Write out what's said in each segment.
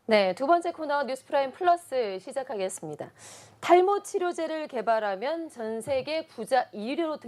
네, 두 번째 코너 뉴스프라임 플러스 시작하겠습니다. 탈모 치료제를 개발하면 전 세계 부자 1위로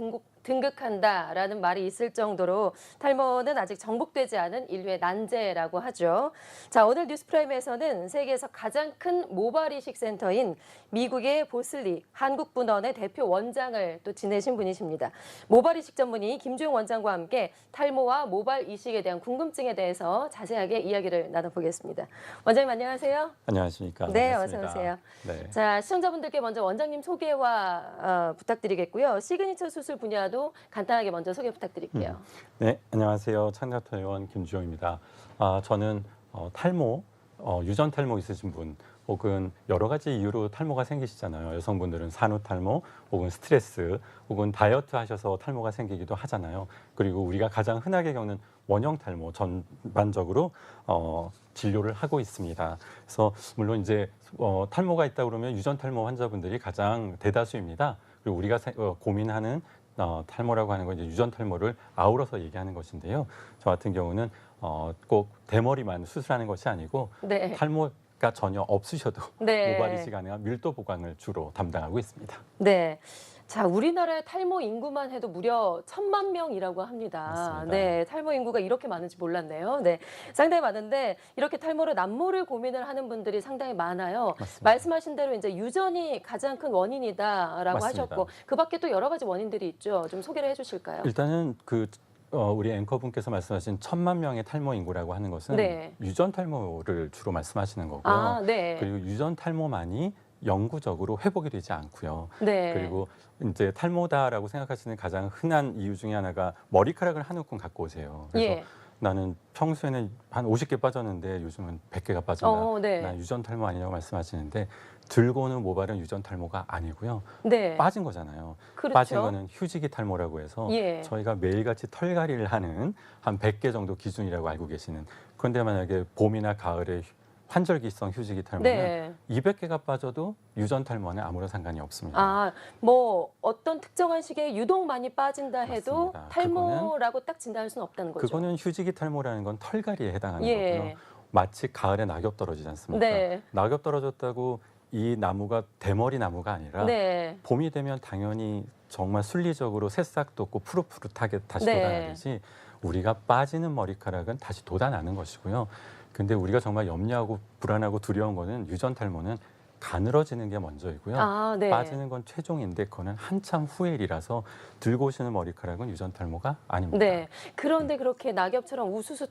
등극한다라는 말이 있을 정도로 탈모는 아직 정복되지 않은 인류의 난제라고 하죠. 자, 오늘 뉴스프라임에서는 세계에서 가장 큰 모발 이식 센터인 미국의 보슬리 한국분원의 대표 원장을 또 지내신 분이십니다. 모발 이식 전문의 김주영 원장과 함께 탈모와 모발 이식에 대한 궁금증에 대해서 자세하게 이야기를 나눠보겠습니다. 원장님 안녕하세요. 안녕하십니까. 네, 반갑습니다. 어서 오세요. 네. 자, 시청자분들께 먼저 원장님 소개와 부탁드리겠고요. 시그니처 수술 분야도 간단하게 먼저 소개 부탁드릴게요. 네, 안녕하세요. 창작터 의원 김주영입니다. 저는 탈모, 유전 탈모 있으신 분, 혹은 여러 가지 이유로 탈모가 생기시잖아요. 여성분들은 산후 탈모, 혹은 스트레스, 혹은 다이어트 하셔서 탈모가 생기기도 하잖아요. 그리고 우리가 가장 흔하게 겪는 원형 탈모 전반적으로 진료를 하고 있습니다. 그래서 물론 이제 탈모가 있다 그러면 유전 탈모 환자분들이 가장 대다수입니다. 그리고 우리가 고민하는 탈모라고 하는 건 이제 유전 탈모를 아우러서 얘기하는 것인데요. 저 같은 경우는 꼭 대머리만 수술하는 것이 아니고 네. 탈모가 전혀 없으셔도 네. 모발 이식 가능한 밀도 보강을 주로 담당하고 있습니다. 네. 자, 우리나라의 탈모 인구만 해도 무려 1,000만 명이라고 합니다. 맞습니다. 네, 탈모 인구가 이렇게 많은지 몰랐네요. 네, 상당히 많은데 이렇게 탈모로 남모를 고민을 하는 분들이 상당히 많아요. 맞습니다. 말씀하신 대로 이제 유전이 가장 큰 원인이다라고 맞습니다. 하셨고 그 밖에 또 여러 가지 원인들이 있죠. 좀 소개를 해주실까요? 일단은 우리 앵커분께서 말씀하신 1,000만 명의 탈모 인구라고 하는 것은 네. 유전 탈모를 주로 말씀하시는 거고요. 아, 네. 그리고 유전 탈모만이 영구적으로 회복이 되지 않고요. 네. 그리고 이제 탈모다라고 생각하시는 가장 흔한 이유 중에 하나가 머리카락을 한 움큼 갖고 오세요. 그래서 예. 나는 평소에는 한 50개 빠졌는데 요즘은 100개가 빠진다. 네. 난 유전 탈모 아니냐고 말씀하시는데 들고 오는 모발은 유전 탈모가 아니고요. 네. 빠진 거잖아요. 그렇죠. 빠진 거는 휴지기 탈모라고 해서 예. 저희가 매일같이 털갈이를 하는 한 100개 정도 기준이라고 알고 계시는. 그런데 만약에 봄이나 가을에 환절기성 휴지기 탈모는 네. 200개가 빠져도 유전 탈모는 아무런 상관이 없습니다. 아, 뭐 어떤 특정한 시기에 유독 많이 빠진다 해도 맞습니다. 탈모라고 딱 진단할 수는 없다는 거죠. 그거는 휴지기 탈모라는 건 털갈이에 해당하는 예. 거고요. 마치 가을에 낙엽 떨어지지 않습니까? 네. 낙엽 떨어졌다고 이 나무가 대머리 나무가 아니라 네. 봄이 되면 당연히 정말 순리적으로 새싹 돋고 푸릇푸릇하게 다시 네. 돋아나듯이 우리가 빠지는 머리카락은 다시 돋아나는 것이고요. 근데 우리가 정말 염려하고 불안하고 두려운 거는 유전 탈모는 가늘어지는 게 먼저이고요. 아, 네. 빠지는 건 최종인데 그거는 한참 후의 일이라서 들고 오시는 머리카락은 유전 탈모가 아닙니다. 네. 그런데 그렇게 낙엽처럼 우수수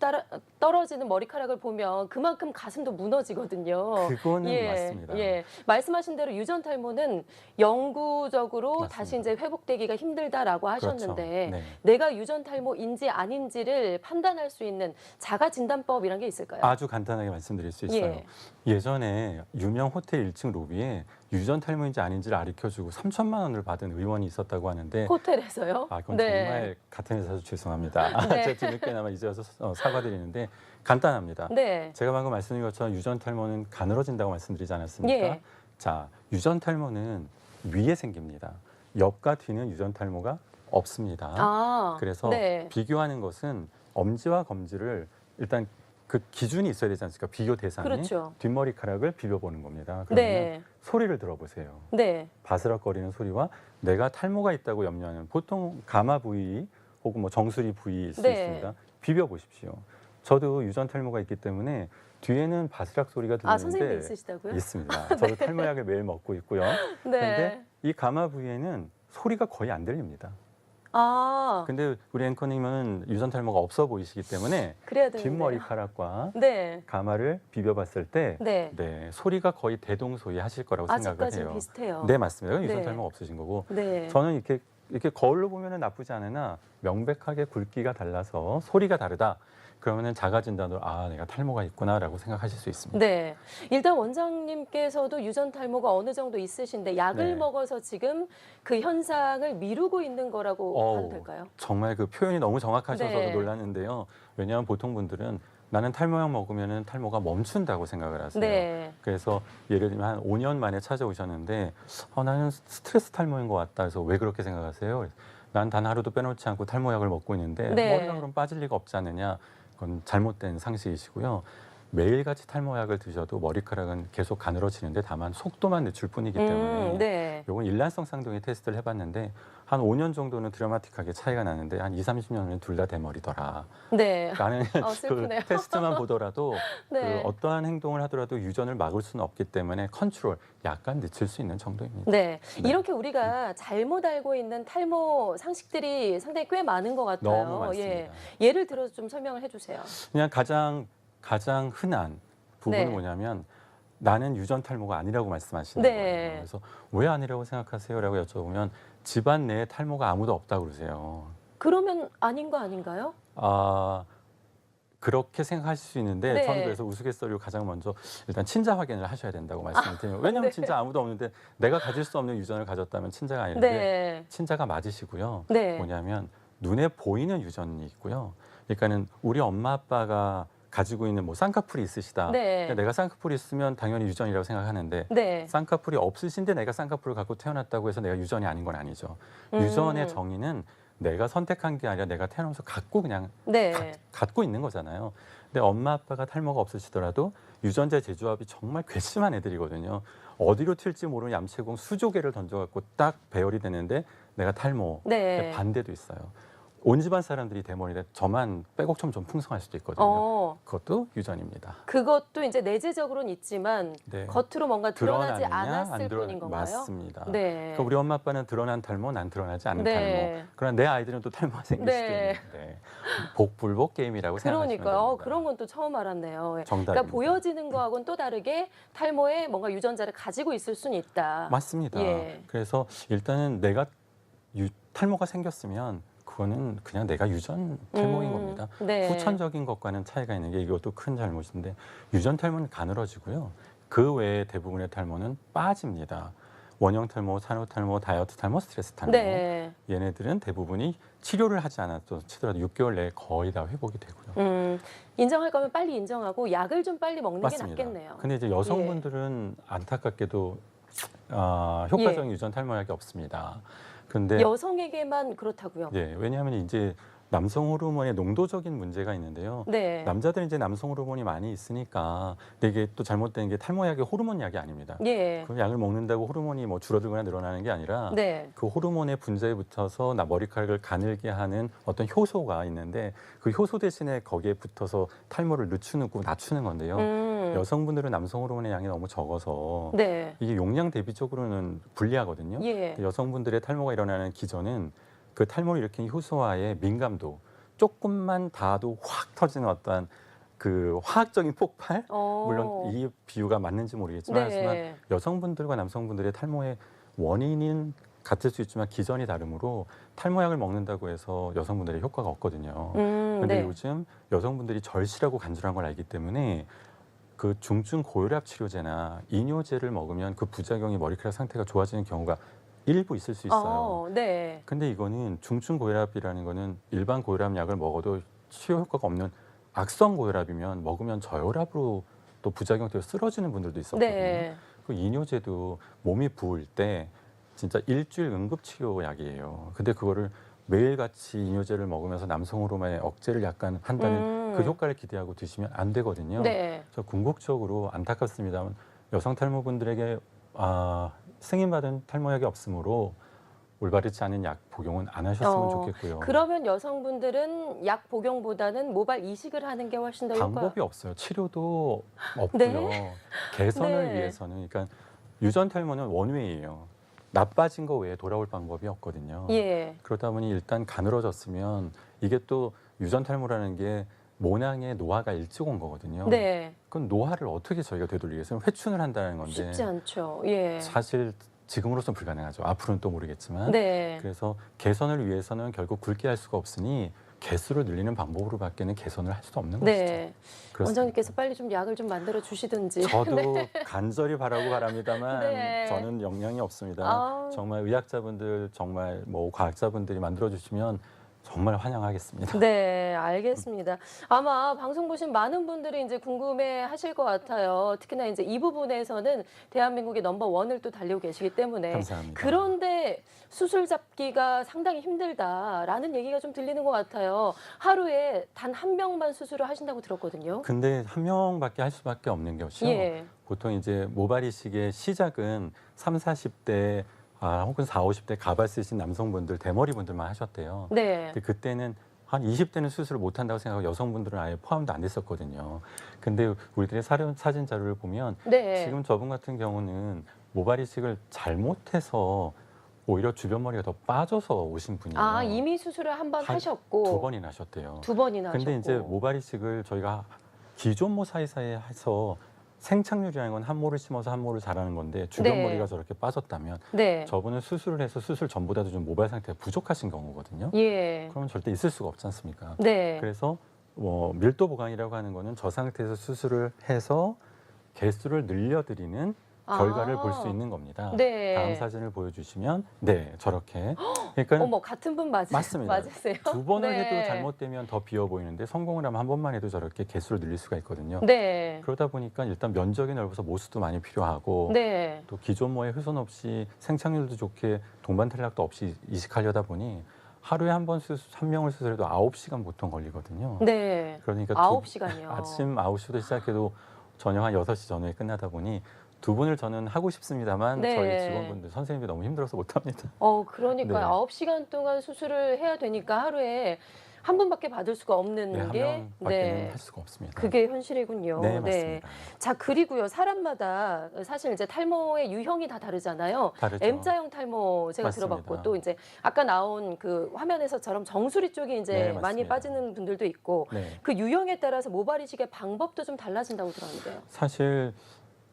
떨어지는 머리카락을 보면 그만큼 가슴도 무너지거든요. 그거는 맞습니다. 예. 말씀하신 대로 유전 탈모는 영구적으로 맞습니다. 다시 이제 회복되기가 힘들다라고 하셨는데 그렇죠. 네. 내가 유전 탈모인지 아닌지를 판단할 수 있는 자가 진단법이란 게 있을까요? 아주 간단하게 말씀드릴 수 있어요. 예. 예전에 유명 호텔 1층 로비에 유전 탈모인지 아닌지를 가르쳐주고 3천만 원을 받은 의원이 있었다고 하는데 호텔에서요? 그건 네. 정말 같은 회사에서 죄송합니다. 네. 제가 뒤늦게나마 이제 와서 사과드리는데 간단합니다. 네. 제가 방금 말씀드린 것처럼 유전 탈모는 가늘어진다고 말씀드리지 않았습니까? 예. 자, 유전 탈모는 위에 생깁니다. 옆과 뒤는 유전 탈모가 없습니다. 아, 그래서 네. 비교하는 것은 엄지와 검지를 일단 그 기준이 있어야 되지 않습니까? 비교 대상이 그렇죠. 뒷머리카락을 비벼보는 겁니다. 그러면 네. 소리를 들어보세요. 네. 바스락거리는 소리와 내가 탈모가 있다고 염려하는 보통 가마 부위 혹은 뭐 정수리 부위일 수 네. 있습니다. 비벼보십시오. 저도 유전 탈모가 있기 때문에 뒤에는 바스락 소리가 아, 선생님도 들리는데 있으시다고요? 있습니다. 저도 탈모약을 매일 먹고 있고요. 그런데 네. 이 가마 부위에는 소리가 거의 안 들립니다. 아, 근데 우리 앵커님은 유전 탈모가 없어 보이시기 때문에 그래야 되는데. 뒷머리카락과 네. 가마를 비벼봤을 때 네. 소리가 거의 대동소이하실 거라고 생각을 아직까지는 해요. 비슷해요. 네, 맞습니다. 그건 유전 네. 탈모가 없으신 거고 네. 저는 이렇게 거울로 보면은 나쁘지 않으나 명백하게 굵기가 달라서 소리가 다르다. 그러면은 자가 진단으로 내가 탈모가 있구나라고 생각하실 수 있습니다. 네. 일단 원장님께서도 유전 탈모가 어느 정도 있으신데 약을 네. 먹어서 지금 그 현상을 미루고 있는 거라고 봐도 될까요? 정말 그 표현이 너무 정확하셔서 네. 놀랐는데요. 왜냐하면 보통 분들은 나는 탈모약 먹으면은 탈모가 멈춘다고 생각을 하세요. 네. 그래서 예를 들면 한 5년 만에 찾아오셨는데 나는 스트레스 탈모인 것 같다. 그래서 왜 그렇게 생각하세요? 난 단 하루도 빼놓지 않고 탈모약을 먹고 있는데 네. 머리가 그럼 빠질 리가 없지 않느냐? 그건 잘못된 상식이시고요. 매일같이 탈모약을 드셔도 머리카락은 계속 가늘어지는데 다만 속도만 늦출 뿐이기 때문에 네. 요건 일란성 쌍둥이 테스트를 해봤는데 한 5년 정도는 드라마틱하게 차이가 나는데 한 2, 30년은 둘 다 대머리더라. 네. 라는 그 슬프네요. 테스트만 보더라도 네. 그 어떠한 행동을 하더라도 유전을 막을 수는 없기 때문에 컨트롤 약간 늦출 수 있는 정도입니다. 네. 네. 이렇게 우리가 잘못 알고 있는 탈모 상식들이 상당히 꽤 많은 것 같아요. 너무 많습니다. 예. 예를 들어서 좀 설명을 해주세요. 그냥 가장 흔한 부분은 네. 뭐냐면 나는 유전 탈모가 아니라고 말씀하시는 네. 거예요. 그래서 왜 아니라고 생각하세요?라고 여쭤보면 집안 내에 탈모가 아무도 없다고 그러세요. 그러면 아닌 거 아닌가요? 아, 그렇게 생각하실 수 있는데 네. 저는 그래서 우스갯소리로 가장 먼저 일단 친자 확인을 하셔야 된다고 말씀을 드려요. 왜냐하면 네. 진짜 아무도 없는데 내가 가질 수 없는 유전을 가졌다면 친자가 아닌데 네. 친자가 맞으시고요. 네. 뭐냐면 눈에 보이는 유전이 있고요. 그러니까는 우리 엄마 아빠가 가지고 있는 뭐 쌍꺼풀이 있으시다. 네. 그러니까 내가 쌍꺼풀이 있으면 당연히 유전이라고 생각하는데 네. 쌍꺼풀이 없으신데 내가 쌍꺼풀을 갖고 태어났다고 해서 내가 유전이 아닌 건 아니죠. 음. 유전의 정의는 내가 선택한 게 아니라 내가 태어나면서 갖고 그냥 네. 갖고 있는 거잖아요. 근데 엄마 아빠가 탈모가 없으시더라도 유전자 재조합이 정말 괘씸한 애들이거든요. 어디로 튈지 모르는 얌체공 수조개를 던져갖고 딱 배열이 되는데 내가 탈모. 네. 반대도 있어요. 온 집안 사람들이 대머리인데 저만 빼곡처럼 좀 풍성할 수도 있거든요. 그것도 유전입니다. 그것도 이제 내재적으로는 있지만 네. 겉으로 뭔가 드러나지 드러나느냐, 않았을 안 드러나- 뿐인 건가요? 맞습니다. 네. 그러니까 우리 엄마 아빠는 드러난 탈모, 난 드러나지 않은 네. 탈모. 그러나 내 아이들은 또 탈모가 생길 네. 수도 있는데 복불복 게임이라고 생각하시면 그러니까요. 됩니다. 그런 건 또 처음 알았네요. 예. 정답입니다. 그러니까 보여지는 거하고는 또 다르게 탈모에 뭔가 유전자를 가지고 있을 수는 있다. 맞습니다. 예. 그래서 일단은 내가 탈모가 생겼으면 그거는 그냥 내가 유전 탈모인 겁니다. 네. 후천적인 것과는 차이가 있는 게 이것도 큰 잘못인데 유전 탈모는 가늘어지고요. 그 외에 대부분의 탈모는 빠집니다. 원형 탈모, 산후 탈모, 다이어트 탈모, 스트레스 탈모. 네. 얘네들은 대부분이 치료를 하지 않아도 치더라도 6개월 내에 거의 다 회복이 되고요. 인정할 거면 빨리 인정하고 약을 좀 빨리 먹는 맞습니다. 게 낫겠네요. 근데 이제 여성분들은 안타깝게도 효과적인 유전 탈모약이 없습니다. 근데 여성에게만 그렇다고요. 예, 왜냐하면 이제 남성 호르몬의 농도적인 문제가 있는데요. 네. 남자들은 이제 남성 호르몬이 많이 있으니까 근데 이게 또 잘못된 게 탈모약이 호르몬 약이 아닙니다. 예. 그 약을 먹는다고 호르몬이 뭐 줄어들거나 늘어나는 게 아니라 네. 그 호르몬의 분자에 붙어서 머리카락을 가늘게 하는 어떤 효소가 있는데 그 효소 대신에 거기에 붙어서 탈모를 늦추고 낮추는 건데요. 여성분들은 남성 호르몬의 양이 너무 적어서 네. 이게 용량 대비적으로는 불리하거든요. 예. 여성분들의 탈모가 일어나는 기전은 그 탈모를 일으킨 효소와의 민감도 조금만 닿아도 확 터지는 어떤 그 화학적인 폭발 물론 이 비유가 맞는지 모르겠지만 네. 하지만 여성분들과 남성분들의 탈모의 원인은 같을 수 있지만 기전이 다르므로 탈모약을 먹는다고 해서 여성분들의 효과가 없거든요. 그런데 네. 요즘 여성분들이 절실하고 간절한 걸 알기 때문에 그 중증 고혈압 치료제나 이뇨제를 먹으면 그 부작용이 머리카락 상태가 좋아지는 경우가 일부 있을 수 있어요. 네. 근데 이거는 중증 고혈압이라는 거는 일반 고혈압 약을 먹어도 치료 효과가 없는 악성 고혈압이면 먹으면 저혈압으로 또 부작용 때문에 쓰러지는 분들도 있었거든요. 네. 그 이뇨제도 몸이 부을 때 진짜 일주일 응급치료 약이에요. 근데 그거를 매일같이 이뇨제를 먹으면서 남성 호르몬의 억제를 약간 한다는 그 효과를 기대하고 드시면 안 되거든요. 네. 그래서 궁극적으로 안타깝습니다만 여성 탈모분들에게 승인받은 탈모약이 없으므로 올바르지 않은 약 복용은 안 하셨으면 좋겠고요. 그러면 여성분들은 약 복용보다는 모발 이식을 하는 게 훨씬 더 방법이 없어요. 치료도 없고요. 네. 개선을 네. 위해서는 그러니까 유전 탈모는 원웨이예요. 나빠진 거 외에 돌아올 방법이 없거든요. 예. 그러다 보니 일단 가늘어졌으면 이게 또 유전 탈모라는 게 모낭의 노화가 일찍 온 거거든요. 네. 그건 노화를 어떻게 저희가 되돌리겠어요? 회춘을 한다는 건데 쉽지 않죠. 예. 사실 지금으로서는 불가능하죠. 앞으로는 또 모르겠지만. 네. 그래서 개선을 위해서는 결국 굵게 할 수가 없으니 개수를 늘리는 방법으로밖에는 개선을 할 수도 없는 것이죠. 네. 그렇습니다. 원장님께서 빨리 좀 약을 좀 만들어 주시든지. 저도 간절히 바라고 바랍니다만 네. 저는 역량이 없습니다. 아. 정말 의학자분들 정말 뭐 과학자분들이 만들어 주시면 정말 환영하겠습니다. 네, 알겠습니다. 아마 방송 보신 많은 분들이 이제 궁금해 하실 것 같아요. 특히나 이제 이 부분에서는 대한민국의 넘버원을 또 달리고 계시기 때문에. 감사합니다. 그런데 수술 잡기가 상당히 힘들다라는 얘기가 좀 들리는 것 같아요. 하루에 단 한 명만 수술을 하신다고 들었거든요. 근데 한 명밖에 할 수밖에 없는 것이요. 예. 보통 이제 모발 이식의 시작은 3, 40대 혹은 4, 50대 가발 쓰신 남성분들, 대머리분들만 하셨대요. 네. 근데 그때는 한 20대는 수술을 못 한다고 생각하고 여성분들은 아예 포함도 안 됐었거든요. 근데 우리들의 사진 자료를 보면 네. 지금 저분 같은 경우는 모발 이식을 잘못해서 오히려 주변 머리가 더 빠져서 오신 분이에요. 아, 이미 수술을 한 번 하셨고. 2번이나 하셨대요. 2번이나 근데 하셨고. 이제 모발 이식을 저희가 기존모 사이사이에 해서 생착률이라는 건 한 모를 심어서 한 모를 자라는 건데 주변 네. 머리가 저렇게 빠졌다면 네. 저분은 수술을 해서 수술 전보다도 좀 모발 상태가 부족하신 경우거든요. 예. 그러면 절대 있을 수가 없지 않습니까? 네. 그래서 밀도 보강이라고 하는 거는 저 상태에서 수술을 해서 개수를 늘려드리는 결과를 볼 수 있는 겁니다. 네. 다음 사진을 보여주시면 네 저렇게 그러니까 어머, 같은 분 맞습니다. 맞으세요? 두 번을 네. 해도 잘못되면 더 비어 보이는데 성공을 하면 한 번만 해도 저렇게 개수를 늘릴 수가 있거든요. 네. 그러다 보니까 일단 면적이 넓어서 모수도 많이 필요하고 네. 또 기존모에 훼손 없이 생착률도 좋게 동반 탈락도 없이 이식하려다 보니 하루에 한 명을 수술해도 9시간 보통 걸리거든요. 네. 그러니까 9시간이요. 아침 9시부터 시작해도 저녁 한 6시 전후에 끝나다 보니 두 분을 저는 하고 싶습니다만 네. 저희 직원분들 선생님이 너무 힘들어서 못 합니다. 그러니까 네. 9시간 동안 수술을 해야 되니까 하루에 한 분밖에 받을 수가 없는 네, 한 게 명밖에는 할 수가 없습니다. 그게 현실이군요. 네, 맞습니다. 자, 그리고요. 사람마다 사실 이제 탈모의 유형이 다 다르잖아요. 다르죠. M자형 탈모 제가 맞습니다. 들어봤고 또 이제 아까 나온 그 화면에서처럼 정수리 쪽이 이제 네, 많이 맞습니다. 빠지는 분들도 있고 네. 그 유형에 따라서 모발 이식의 방법도 좀 달라진다고 들었는데요. 사실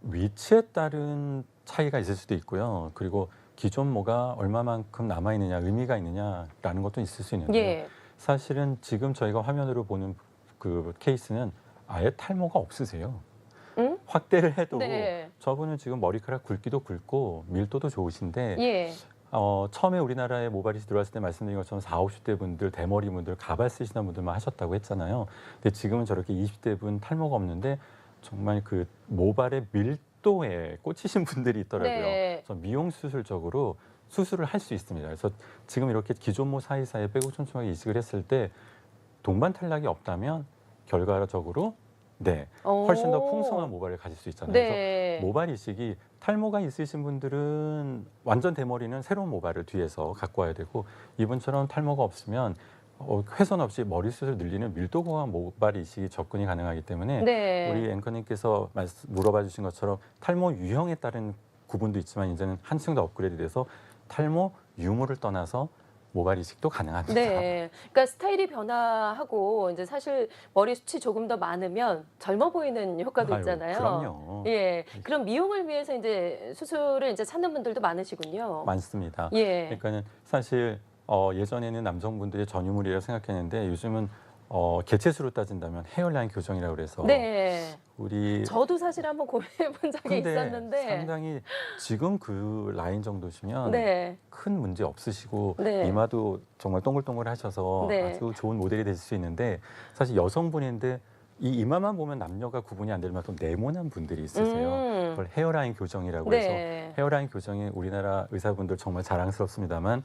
위치에 따른 차이가 있을 수도 있고요. 그리고 기존 모가 얼마만큼 남아 있느냐, 의미가 있느냐라는 것도 있을 수 있는데요. 예. 사실은 지금 저희가 화면으로 보는 그 케이스는 아예 탈모가 없으세요. 응? 확대를 해도 네. 저분은 지금 머리카락 굵기도 굵고 밀도도 좋으신데 예. 처음에 우리나라에 모발이 들어왔을 때 말씀드린 것처럼 40, 50대 분들, 대머리 분들, 가발 쓰시는 분들만 하셨다고 했잖아요. 근데 지금은 저렇게 20대 분 탈모가 없는데 정말 그 모발의 밀도에 꽂히신 분들이 있더라고요. 네. 그래서 미용 수술적으로 수술을 할 수 있습니다. 그래서 지금 이렇게 기존모 사이사이에 빼고 촘촘하게 이식을 했을 때 동반 탈락이 없다면 결과적으로 네 훨씬 더 풍성한 모발을 가질 수 있잖아요. 그래서 네. 모발 이식이 탈모가 있으신 분들은 완전 대머리는 새로운 모발을 뒤에서 갖고 와야 되고 이분처럼 탈모가 없으면 훼손 없이 머리 숱을 늘리는 밀도 고한 모발 이식이 접근이 가능하기 때문에 네. 우리 앵커님께서 물어봐 주신 것처럼 탈모 유형에 따른 구분도 있지만 이제는 한층 더 업그레이드돼서 탈모 유무를 떠나서 모발 이식도 가능합니다. 네. 그러니까 스타일이 변화하고 이제 사실 머리 숱이 조금 더 많으면 젊어 보이는 효과도 아유, 있잖아요. 그럼요. 예. 그럼 미용을 위해서 이제 수술을 이제 찾는 분들도 많으시군요. 많습니다. 예. 그러니까는 사실 예전에는 남성분들의 전유물이라고 생각했는데 요즘은 개체수로 따진다면 헤어라인 교정이라고 그래서 네. 우리 저도 사실 한번 고민해 본 적이 근데 있었는데. 상당히 지금 그 라인 정도시면 네. 큰 문제 없으시고 네. 이마도 정말 동글동글하셔서 네. 아주 좋은 모델이 되실 수 있는데 사실 여성분인데 이 이마만 보면 남녀가 구분이 안 될 만큼 네모난 분들이 있으세요. 그걸 헤어라인 교정이라고 해서 네. 헤어라인 교정이 우리나라 의사분들 정말 자랑스럽습니다만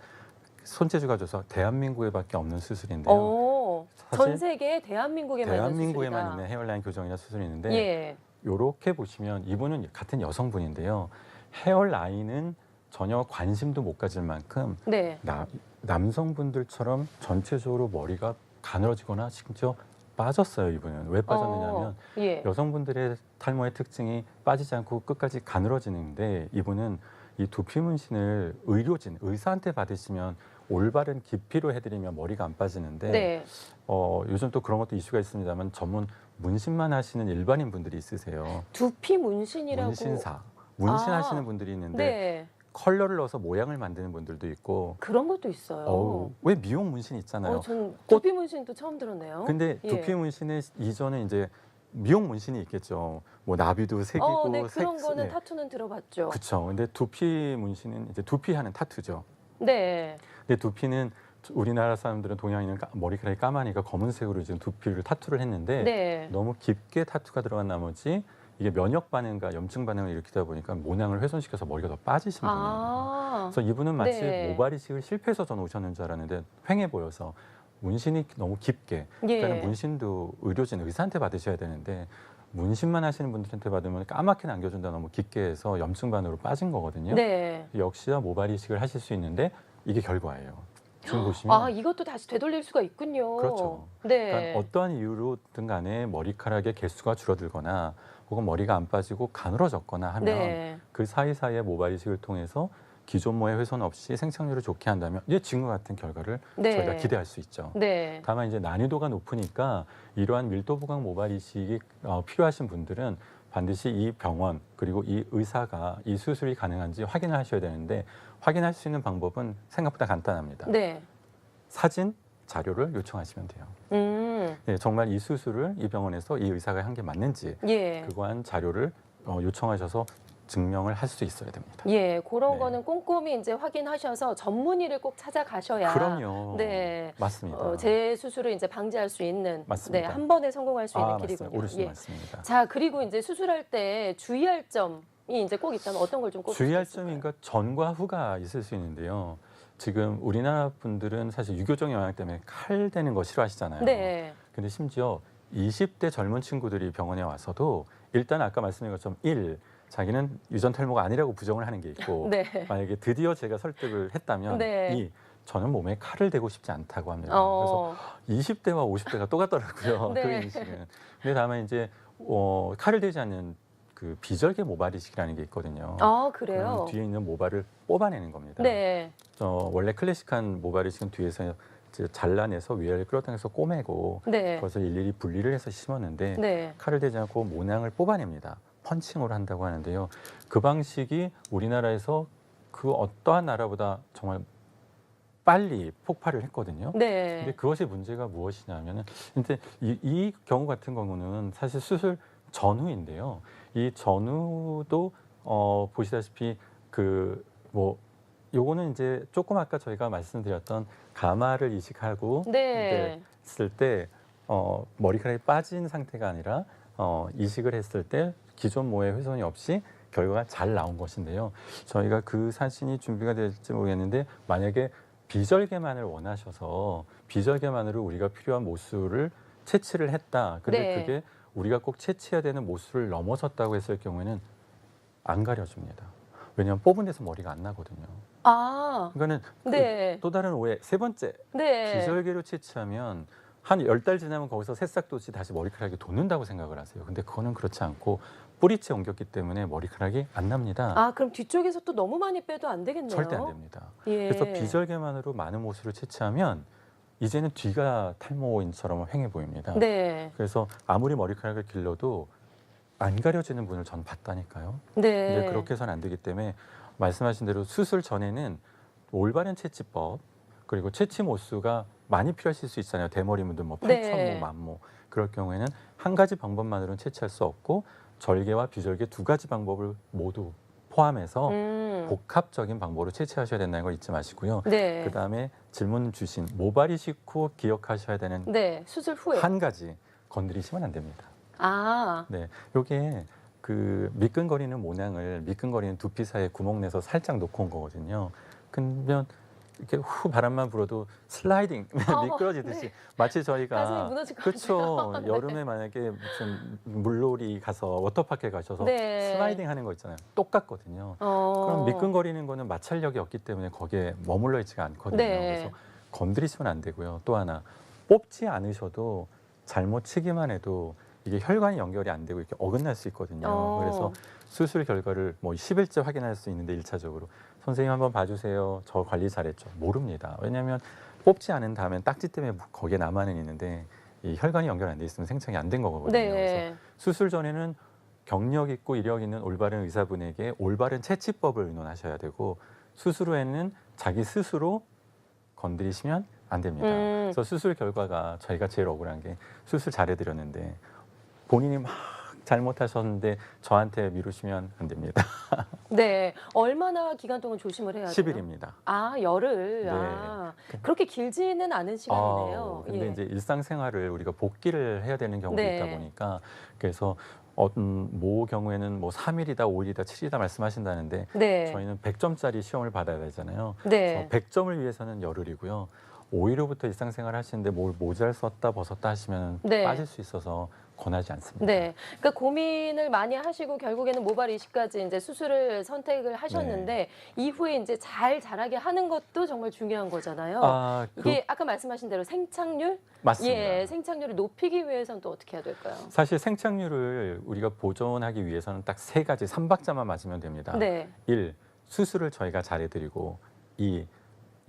손재주가 줘서 대한민국에밖에 없는 수술인데요. 사실 전 세계 대한민국에만 대한민국에만 있는 있는 헤어라인 교정이나 수술이 있는데 예. 이렇게 보시면 이분은 같은 여성분인데요. 헤어라인은 전혀 관심도 못 가질 만큼 네. 남성분들처럼 전체적으로 머리가 가늘어지거나 심지어 빠졌어요. 이분은 왜 빠졌느냐면 예. 여성분들의 탈모의 특징이 빠지지 않고 끝까지 가늘어지는데 이분은 이 두피 문신을 의사한테 받으시면 올바른 깊이로 해드리면 머리가 안 빠지는데 네. 요즘 또 그런 것도 이슈가 있습니다만 전문 문신만 하시는 일반인 분들이 있으세요. 두피 문신이라고. 문신하시는 분들이 있는데 네. 컬러를 넣어서 모양을 만드는 분들도 있고 그런 것도 있어요. 왜 미용 문신 있잖아요. 전 두피 문신도 처음 들었네요. 근데 예. 두피 문신의 이전에 이제 미용 문신이 있겠죠. 뭐 나비도 색이고 네, 그런 거는 타투는 들어봤죠. 그렇죠. 근데 두피 문신은 이제 두피하는 타투죠. 네. 근데 두피는 우리나라 사람들은 동양인은 머리카락이 까마니까 검은색으로 지금 두피를 타투를 했는데 네. 너무 깊게 타투가 들어간 나머지 이게 면역 반응과 염증 반응을 일으키다 보니까 모낭을 훼손시켜서 머리가 더 빠지신 분이에요. 아. 그래서 이분은 마치 네. 모발 이식을 실패해서 전 오셨는 줄 알았는데 휑해 보여서 문신이 너무 깊게. 예. 그러니까 문신도 의료진 의사한테 받으셔야 되는데 문신만 하시는 분들한테 받으면 까맣게 남겨준다 너무 깊게 해서 염증 반응으로 빠진 거거든요. 네. 역시나 모발 이식을 하실 수 있는데 이게 결과예요. 지금 보시면 아, 이것도 다시 되돌릴 수가 있군요. 그렇죠. 네. 그러니까 어떠한 이유로든 간에 머리카락의 개수가 줄어들거나 혹은 머리가 안 빠지고 가늘어졌거나 하면 네. 그 사이사이에 모발 이식을 통해서 기존 모의 훼손 없이 생착률을 좋게 한다면 이제 지금과 같은 결과를 네. 저희가 기대할 수 있죠. 네. 다만 이제 난이도가 높으니까 이러한 밀도 부각 모발 이식이 필요하신 분들은 반드시 이 병원 그리고 이 의사가 이 수술이 가능한지 확인을 하셔야 되는데 확인할 수 있는 방법은 생각보다 간단합니다. 네. 사진, 자료를 요청하시면 돼요. 네, 정말 이 수술을 이 병원에서 이 의사가 한 게 맞는지 예. 그거한 자료를 요청하셔서 증명을 할 수 있어야 됩니다. 예, 그런 네. 거는 꼼꼼히 이제 확인하셔서 전문의를 꼭 찾아가셔야. 그럼요. 네. 맞습니다. 재수술을 이제 방지할 수 있는. 맞습니다. 네, 한 번에 성공할 수 있는 맞습니다. 길이군요. 오르신 예. 맞습니다. 자, 그리고 이제 수술할 때 주의할 점이 이제 꼭 있다면 어떤 걸 좀 꼭 주의할 점인가 전과 후가 있을 수 있는데요. 지금 우리나라 분들은 사실 유교적 영향 때문에 칼 대는 거 싫어하시잖아요. 네. 근데 심지어 20대 젊은 친구들이 병원에 와서도 일단 아까 말씀드린 것처럼 자기는 유전 탈모가 아니라고 부정을 하는 게 있고 네. 만약에 드디어 제가 설득을 했다면 네. 저는 몸에 칼을 대고 싶지 않다고 합니다. 어. 그래서 20대와 50대가 똑같더라고요. 네. 그 인식은. 근데 다만 이제 칼을 대지 않는 그 비절개 모발 이식이라는 게 있거든요. 아, 그래요? 뒤에 있는 모발을 뽑아내는 겁니다. 네. 원래 클래식한 모발 이식은 뒤에서 이제 잘라내서 위아래를 끌어당겨서 꼬매고 네. 그것을 일일이 분리를 해서 심었는데 네. 칼을 대지 않고 모낭을 뽑아냅니다. 펀칭으로 한다고 하는데요. 그 방식이 우리나라에서 그 어떠한 나라보다 정말 빨리 폭발을 했거든요. 근데 네. 그것이 문제가 무엇이냐면은 근데 이 경우 같은 경우는 사실 수술 전후인데요. 이 전후도 보시다시피 요거는 이제 조금 아까 저희가 말씀드렸던 가마를 이식하고 네. 했을 때 머리카락이 빠진 상태가 아니라 이식을 했을 때 기존 모의 훼손이 없이 결과가 잘 나온 것인데요. 저희가 그 사진이 준비가 될지 모르겠는데 만약에 비절개만을 원하셔서 비절개만으로 우리가 필요한 모수를 채취를 했다. 근데 네. 그게 우리가 꼭 채취해야 되는 모수를 넘어섰다고 했을 경우에는 안 가려줍니다. 왜냐하면 뽑은 데서 머리가 안 나거든요. 아. 그러니까는 네. 또 다른 오해. 세 번째, 네. 비절개로 채취하면 한 10달 지나면 거기서 새싹돋이 다시 머리카락이 돋는다고 생각을 하세요. 근데 그거는 그렇지 않고 뿌리채 옮겼기 때문에 머리카락이 안 납니다. 아, 그럼 뒤쪽에서 또 너무 많이 빼도 안 되겠네요. 절대 안 됩니다. 예. 그래서 비절개만으로 많은 모수를 채취하면 이제는 뒤가 탈모인처럼 휑해 보입니다. 네. 그래서 아무리 머리카락을 길러도 안 가려지는 분을 전 봤다니까요. 네. 근데 그렇게 해서는 안 되기 때문에 말씀하신 대로 수술 전에는 올바른 채취법 그리고 채취 모수가 많이 필요하실 수 있잖아요. 대머리분들 뭐 8,000모, 네. 10,000모 그럴 경우에는 한 가지 방법만으로는 채취할 수 없고 절개와 비절개 두 가지 방법을 모두 포함해서 복합적인 방법으로 채취하셔야 된다는 걸 잊지 마시고요. 네. 그다음에 질문 주신 모발 이식 후 기억하셔야 되는 네. 수술 후에. 한 가지 건드리시면 안 됩니다. 아. 네, 요게 그 미끈거리는 모낭을 미끈거리는 두피 사이에 구멍 내서 살짝 놓고 온 거거든요. 그러면 이렇게 후 바람만 불어도 슬라이딩 미끄러지듯이 네. 마치 가슴이 저희가 무너질 것 그렇죠. 같아요. 여름에 만약에 무슨 물놀이 가서 워터파크에 가셔서 네. 슬라이딩 하는 거 있잖아요. 똑같거든요. 그럼 미끈거리는 거는 마찰력이 없기 때문에 거기에 머물러 있지가 않거든요. 네. 그래서 건드리시면 안 되고요. 또 하나 뽑지 않으셔도 잘못 치기만 해도 이게 혈관이 연결이 안 되고 이렇게 어긋날 수 있거든요. 그래서 수술 결과를 뭐 10일째 확인할 수 있는데 1차적으로 선생님 한번 봐주세요. 저 관리 잘했죠. 모릅니다. 왜냐하면 뽑지 않은 다음엔 딱지 때문에 거기에 남아는 있는데 이 혈관이 연결 안 돼 있으면 생착이 안 된 거거든요. 그래서 네. 수술 전에는 경력 있고 이력 있는 올바른 의사분에게 올바른 채취법을 의논하셔야 되고 수술 후에는 자기 스스로 건드리시면 안 됩니다. 그래서 수술 결과가 저희가 제일 억울한 게 수술 잘해드렸는데 본인이 막 잘못하셨는데 저한테 미루시면 안 됩니다. 네. 얼마나 기간 동안 조심을 해야 돼요? 10일입니다. 아, 열흘. 네. 아, 그렇게 길지는 않은 시간이네요. 근데 예. 이제 일상생활을 우리가 복귀를 해야 되는 경우도 네. 있다 보니까 그래서 모 경우에는 뭐 3일이다, 5일이다, 7일이다 말씀하신다는데 네. 저희는 100점짜리 시험을 받아야 되잖아요. 네. 그래서 100점을 위해서는 열흘이고요. 5일후부터 일상생활 하시는데 뭘 모자를 썼다 벗었다 하시면 네. 빠질 수 있어서 권하지 않습니다. 네. 그러니까 고민을 많이 하시고 결국에는 모발 이식까지 이제 수술을 선택을 하셨는데 이후에 이제 잘 자라게 하는 것도 정말 중요한 거잖아요. 이게 아까 말씀하신 대로 생착률? 맞습니다. 예, 생착률을 높이기 위해서는 또 어떻게 해야 될까요? 사실 생착률을 우리가 보존하기 위해서는 딱 세 가지 3박자만 맞으면 됩니다. 네. 1. 수술을 저희가 잘해드리고 2.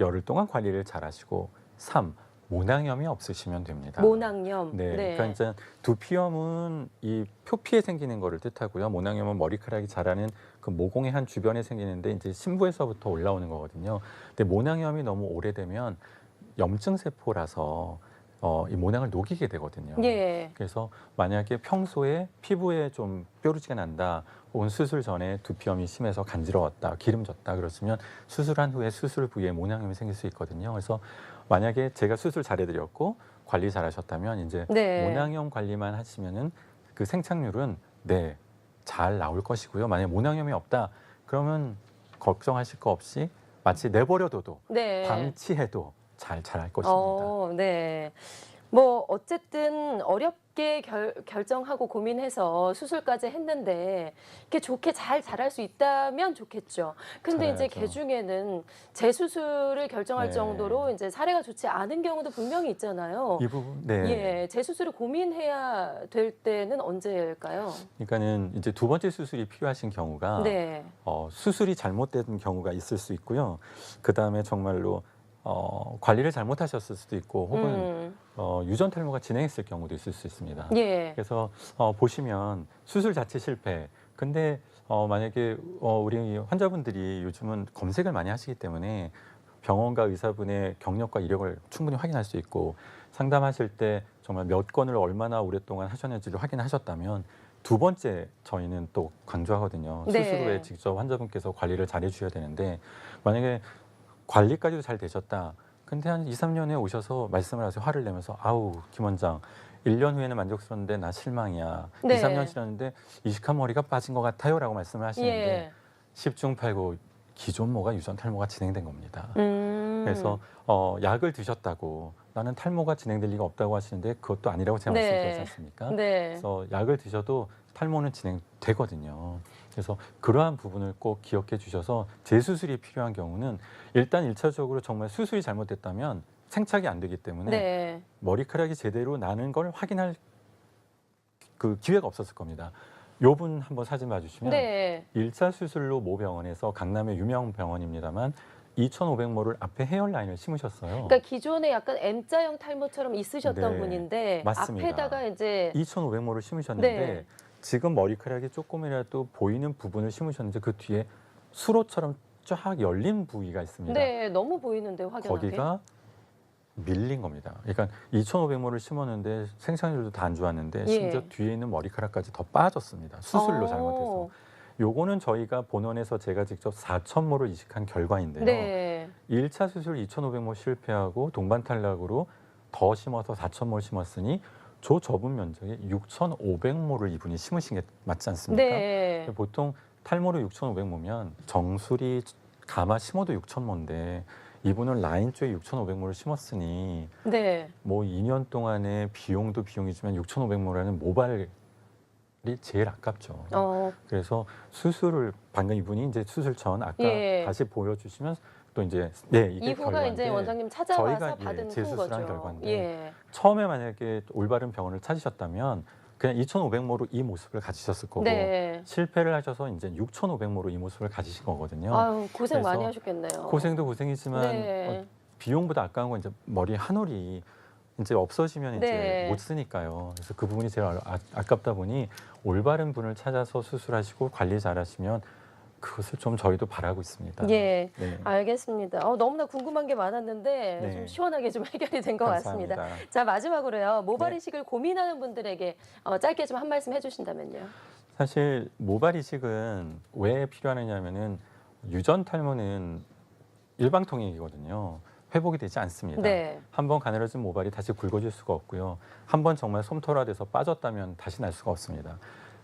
열흘 동안 관리를 잘하시고 3. 모낭염이 없으시면 됩니다. 모낭염. 네, 그러니까 이제 두피염은 이 표피에 생기는 거를 뜻하고요. 모낭염은 머리카락이 자라는 그 모공의 한 주변에 생기는데 이제 심부에서부터 올라오는 거거든요. 근데 모낭염이 너무 오래되면 염증 세포라서 이 모낭을 녹이게 되거든요. 예. 그래서 만약에 평소에 피부에 좀 뾰루지가 난다, 혹은 수술 전에 두피염이 심해서 간지러웠다, 기름졌다 그러시면 수술한 후에 수술 부위에 모낭염이 생길 수 있거든요. 그래서 만약에 제가 수술 잘해드렸고 관리 잘하셨다면 이제 네. 모낭염 관리만 하시면은 그 생착률은 잘 나올 것이고요. 만약에 모낭염이 없다, 그러면 걱정하실 거 없이 마치 내버려둬도 네. 방치해도 잘 자랄 것입니다. 네. 뭐 어쨌든 어렵게 결정하고 고민해서 수술까지 했는데 이렇게 좋게 잘 자랄 수 있다면 좋겠죠. 근데 이제 잘해야죠. 개중에는 재수술을 결정할 네. 정도로 이제 사례가 좋지 않은 경우도 분명히 있잖아요. 이 부분, 네. 예, 재수술을 고민해야 될 때는 언제일까요? 그러니까는 이제 두 번째 수술이 필요하신 경우가 네. 수술이 잘못된 경우가 있을 수 있고요. 그 다음에 정말로 관리를 잘못하셨을 수도 있고, 혹은 유전 탈모가 진행했을 경우도 있을 수 있습니다. 예. 그래서 보시면 수술 자체 실패. 근데 만약에 우리 환자분들이 요즘은 검색을 많이 하시기 때문에 병원과 의사분의 경력과 이력을 충분히 확인할 수 있고, 상담하실 때 정말 몇 건을 얼마나 오랫동안 하셨는지를 확인하셨다면 두 번째 저희는 또 강조하거든요. 네. 수술 후에 직접 환자분께서 관리를 잘 해주셔야 되는데, 만약에 관리까지도 잘 되셨다. 근데 한 2, 3년 후에 오셔서 말씀을 하세요. 화를 내면서 아우, 김 원장 1년 후에는 만족스러운데 나 실망이야. 네. 2, 3년 지났는데 이식한 머리가 빠진 것 같아요 라고 말씀을 하시는데 예. 10중 8구 기존모가 유전 탈모가 진행된 겁니다. 그래서 약을 드셨다고 나는 탈모가 진행될 리가 없다고 하시는데 그것도 아니라고 제가 네. 말씀드렸지 않습니까? 네. 그래서 약을 드셔도 탈모는 진행되거든요. 그래서 그러한 부분을 꼭 기억해 주셔서 재수술이 필요한 경우는 일단 1차적으로 정말 수술이 잘못됐다면 생착이 안 되기 때문에 네. 머리카락이 제대로 나는 걸 확인할 그 기회가 없었을 겁니다. 요 분 한번 사진 봐주시면 네. 1차 수술로 모병원에서 강남의 유명 병원입니다만 2,500모를 앞에 헤어라인을 심으셨어요. 그러니까 기존에 약간 M자형 탈모처럼 있으셨던 네, 분인데 맞습니다. 앞에다가 이제 2,500모를 심으셨는데 네. 지금 머리카락이 조금이라도 보이는 부분을 심으셨는데 그 뒤에 수로처럼 쫙 열린 부위가 있습니다. 네, 너무 보이는데 확연하게. 거기가 밀린 겁니다. 그러니까 2,500모를 심었는데 생산율도 다 안 좋았는데 심지어 예. 뒤에 있는 머리카락까지 더 빠졌습니다. 수술로 잘못해서. 요거는 저희가 본원에서 제가 직접 4,000모를 이식한 결과인데요. 네. 1차 수술 2,500모 실패하고 동반 탈락으로 더 심어서 4,000모 심었으니 조 접은 면적에 6,500모를 이분이 심으신 게 맞지 않습니까? 네. 보통 탈모로 6,500모면 정수리 가마 심어도 6,000모인데 이분은 라인 쪽에 6,500모를 심었으니 네. 뭐 2년 동안의 비용도 비용이지만 6,500모라는 모발이 제일 아깝죠. 그래서 수술을 방금 이분이 이제 수술 전 아까 예. 다시 보여주시면 또 이제 네 이게 이후가 결과인데 이제 원장님 찾아와서 저희가 받은 재수술한 거죠. 결과인데 예. 처음에 만약에 올바른 병원을 찾으셨다면 그냥 2,500모로 이 모습을 가지셨을 거고 네. 실패를 하셔서 이제 6,500모로 이 모습을 가지신 거거든요. 아유, 고생 그래서 많이 하셨겠네요. 고생도 고생이지만 네. 비용보다 아까운 건 이제 머리 한 올이 이제 없어지면 이제 네. 못 쓰니까요. 그래서 그 부분이 제일 아깝다 보니 올바른 분을 찾아서 수술하시고 관리 잘하시면 그것을 좀 저희도 바라고 있습니다. 예, 네. 알겠습니다. 너무나 궁금한 게 많았는데 네. 좀 시원하게 좀 해결이 된 것 같습니다. 감사합니다. 자, 마지막으로요. 모발 네. 이식을 고민하는 분들에게 짧게 좀 한 말씀 해주신다면요. 사실 모발 이식은 왜 필요하느냐면은 유전 탈모는 일방통행이거든요. 회복이 되지 않습니다. 네. 한번 가늘어진 모발이 다시 굵어질 수가 없고요. 한번 정말 솜털화돼서 빠졌다면 다시 날 수가 없습니다.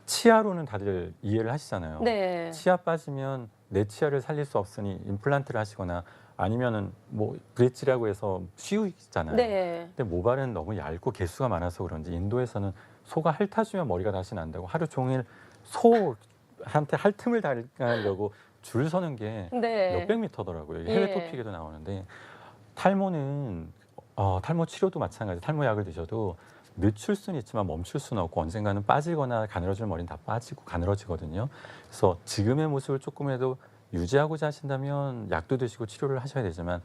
치아로는 다들 이해를 하시잖아요. 네. 치아 빠지면 내 치아를 살릴 수 없으니 임플란트를 하시거나 아니면은 뭐 브릿지라고 해서 씌우잖아요. 네. 근데 모발은 너무 얇고 개수가 많아서 그런지 인도에서는 소가 핥아주면 머리가 다시 난다고 하루 종일 소한테 핥음을 당하려고 줄 서는 게 네. 몇백 미터더라고요. 이게 해외 예. 토픽에도 나오는데 탈모는 탈모 치료도 마찬가지. 탈모약을 드셔도 늦출 수는 있지만 멈출 수는 없고 언젠가는 빠지거나 가늘어질 머리는 다 빠지고 가늘어지거든요. 그래서 지금의 모습을 조금이라도 유지하고자 하신다면 약도 드시고 치료를 하셔야 되지만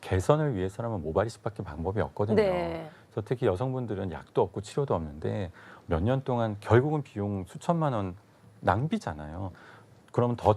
개선을 위해서라면 모발 이식밖에 방법이 없거든요. 네. 그래서 특히 여성분들은 약도 없고 치료도 없는데 몇 년 동안 결국은 비용 수천만 원 낭비잖아요. 그러면 더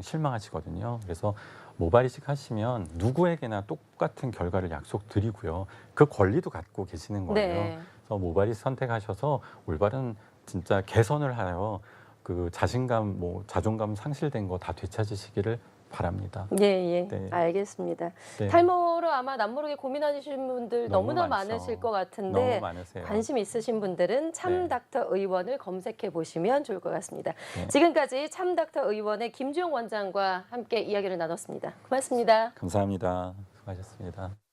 실망하시거든요. 그래서 모발 이식 하시면 누구에게나 똑같은 결과를 약속드리고요. 그 권리도 갖고 계시는 거예요. 네. 그래서 모발 이식 선택하셔서 올바른 진짜 개선을 하여 그 자신감, 뭐 자존감 상실된 거 다 되찾으시기를 바랍니다. 예, 예. 네. 알겠습니다. 네. 탈모로 아마 남모르게 고민하시는 분들 너무 너무나 많죠. 많으실 것 너무 같은데 많으세요. 관심 있으신 분들은 참 네. 닥터 의원을 검색해 보시면 좋을 것 같습니다. 네. 지금까지 참 닥터 의원의 김주영 원장과 함께 이야기를 나눴습니다. 고맙습니다. 감사합니다. 수고하셨습니다.